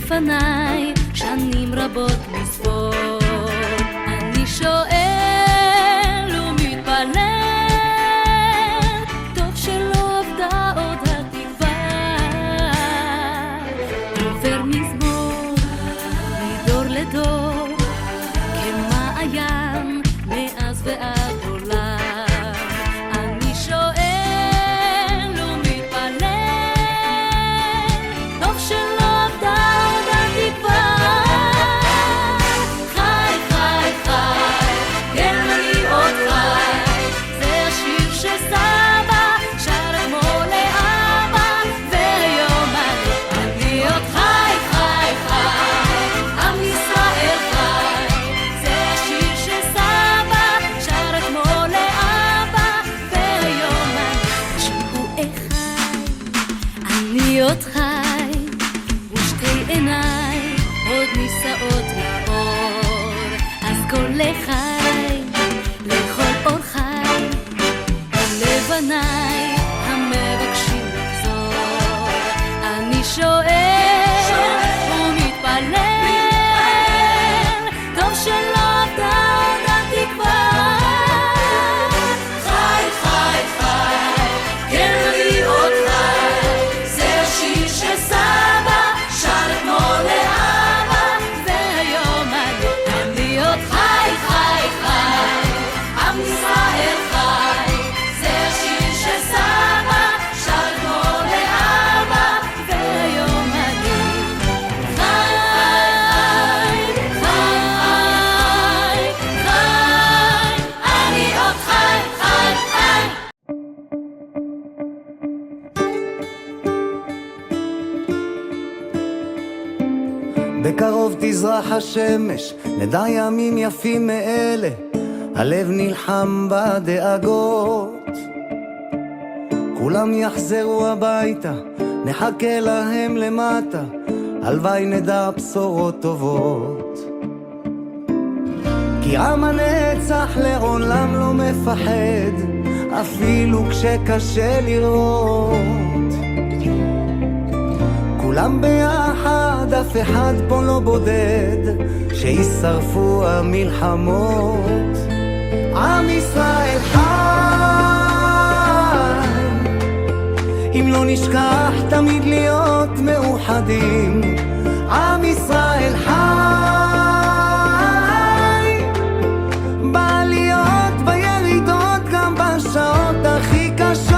לפניי שנים רבות מספור. אני שואל ומתפלל, טוב שלא עבדה עוד התקווה. עובר מזמור מדור לדור כמעיין מאז ועד עולם. אני שואל ומתפלל, טוב שלא עבדה עוד התקווה. חי חי חי, כן אני עוד חי, זה השיר שסבא שר אתמול לאבא, והיום אני עוד חי חי חי, עם ישראל חי, זה השיר שסבא שר אתמול לאבא, והיום תשמעו איך אני עוד חי, ושתי עיניי עוד נישאות לאור. אז כל לחי, לכל אור חי, ולבניי המבקשים לחזור. אני שואל ומתפלל, טוב שלא עבדה עוד התקווה. חי חי חי, כן אני עוד חי, זה השיר שסבא שר אתמול לאבא, והיום אני עוד חי חי חי, עם ישראל חי, זה השיר שסבא שר אתמול לאבא, והיום אני חי חי חי, אני עוד חי חי חי. בקרוב תזרח השמש, נדע ימים יפים מאלה, הלב נלחם בדאגות. כולם יחזרו הביתה, נחכה להם למטה, הלוואי נדע בשורות טובות. כי עם הנצח לעולם לא מפחד, אפילו כשקשה לראות. כולם ביחד, אף אחד פה לא בודד, שישרפו המלחמות. עם ישראל חי, אם לא נשכח תמיד להיות מאוחדים. עם ישראל חי, בעליות בירידות, גם בשעות הכי קשות.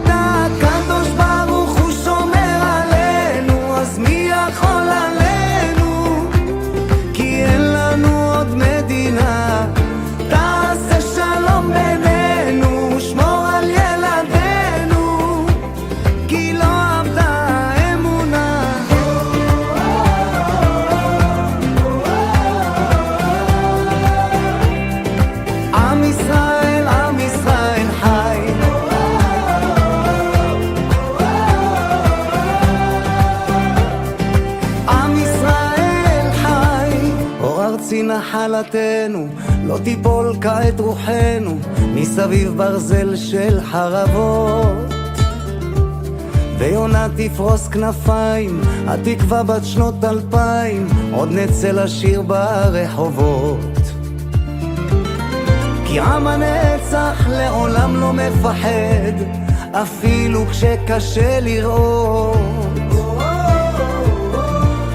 הקדוש ברוך הוא שומר עלינו, אז מי יכול עלינו? כי אין לנו עוד מדינה. תעשה שלום בינינו, שמור על ילדינו, כי לא עבדה האמונה. עם ישראל, עם ישראל חי. עם ישראל חי, אור ארצי נחלתנו, לא תיפול כעת רוחנו, מסביב ברזל של חרבות. ויונה תפרוס כנפיים, התקווה בת שנות 2000, עוד נצא לשיר ברחובות. כי עם הנצח לעולם לא מפחד, אפילו כשקשה לראות.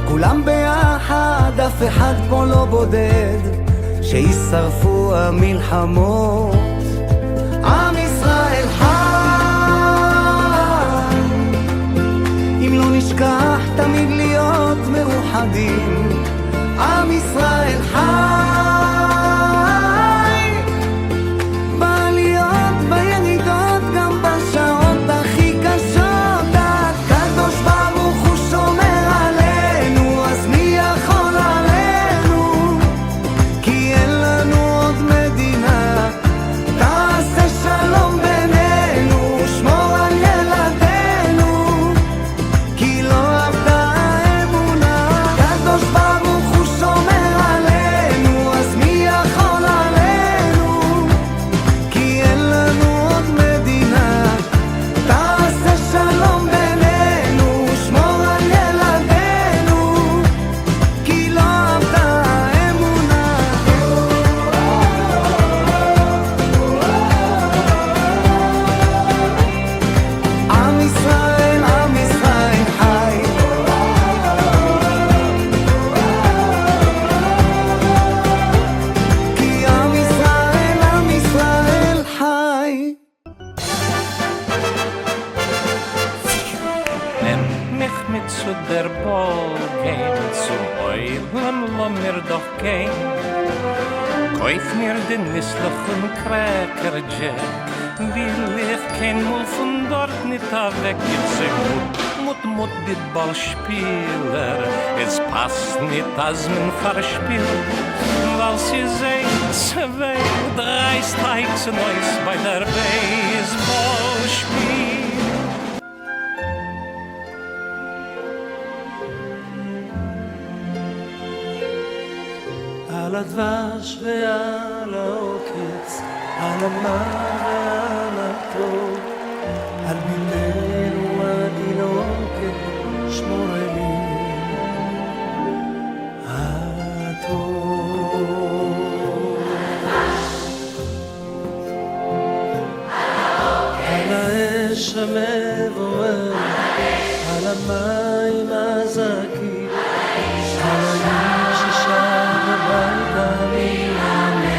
כולם ביחד, אף אחד פה לא בודד, שישרפו המלחמות. עם ישראל חי, אם לא נשכח תמיד להיות מאוחדים. עם ישראל חי, בעליות בירידות, גם בשעות הכי קשות. הקדוש ברוך הוא שומר עלינו, אז מי יכול עלינו? כי אין לנו עוד מדינה. תעשה שלום בינינו, שמור על ילדינו, כי לא עבדה האמונה. הקדוש ברוך הוא שומר עלינו, אז mich mit zu der Ball gehen, zum Eulen lo mir doch gehen. Kauf mir den nisslichen Cracker Jack, will ich kein Mul von dort nicht weg. Ich sag mut dit Ballspieler, es passt nicht, als man verspielt. Weil sie sehen, 2, 3 Steigs Neues bei der Baseballspiel. על הדבש ועל העוקץ, על המר ועל הטוב, על בננו התינוקת, שמור לי הטוב. על האש המבוערת, על המים הזכים, על האיש ששם הביתה מן המרחקים.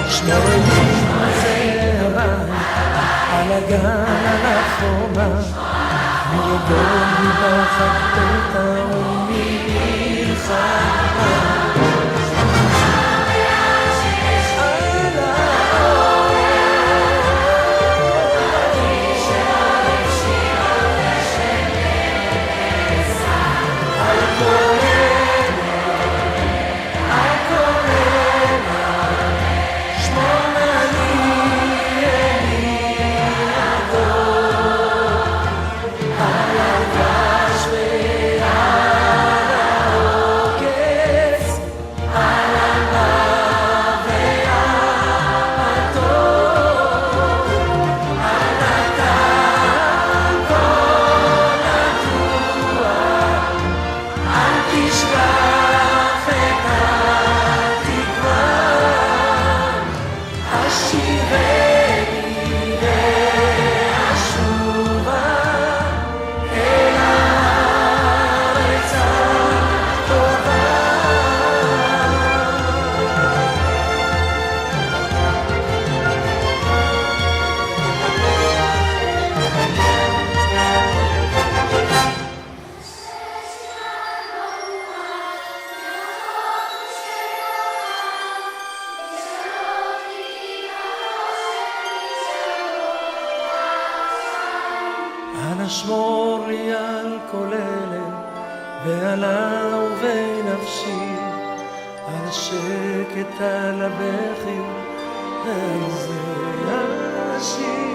שמור לי זרע על הגן, על החומה, מגדול מבחד ביתה ומלחמה. אנא שמור לי על כל אלה ועל אהובי נפשי, על השקט, על הבכי, על זה השיר.